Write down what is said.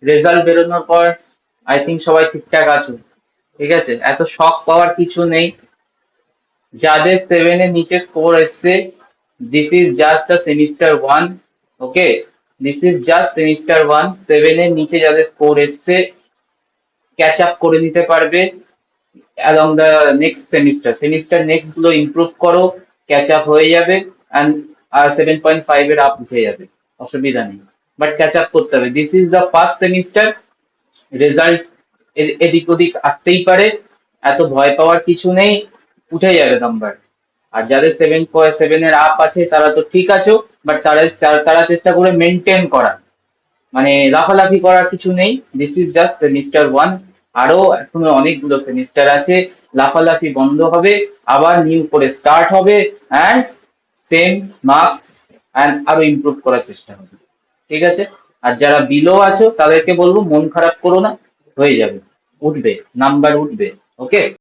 Result বেরোনোর পর I think সবাই ঠিকঠাক আছো। ঠিক আছে, এত শক পাওয়ার কিছু নেই। যাদের 7 এর নিচে স্কোর এসছে, this is just a semester 1। Okay, this is just semester 1। 7 এর নিচে যাদের স্কোর এসছে ক্যাচ আপ করে নিতে পারবে along the next semester. Semester next গুলো ইমপ্রুভ করো, ক্যাচ আপ হয়ে যাবে। অ্যান্ড 7.5 এর আপ উঠে যাবে, অসুবিধা নেই। বাট ক্যাচ আপ করতে হবে। This is the first semester, result এদিক ওদিক আসতেই পারে, এত ভয় পাওয়ার কিছু নেই, উঠে যাবে নাম্বার। আর যাদের 7.7 এর আপ আছে তারা তো ঠিক আছো, বাট তারা তারা চেষ্টা করে মেনটেন করা, মানে লাফালাফি করার কিছু নেই। This is just semester 1। আরো এখনো অনেকগুলো সেমিস্টার আছে, লাফালাফি বন্ধ হবে, আবার নিউ করে স্টার্ট হবে। অ্যান্ড সেম মার্কস অ্যান্ড আরো ইমপ্রুভ করার চেষ্টা হবে। ঠিক আছে, আর যারা বিলো আছো তাদেরকে বলবো মন খারাপ করো না, হয়ে যাবে, উঠবে, নাম্বার উঠবে। ওকে।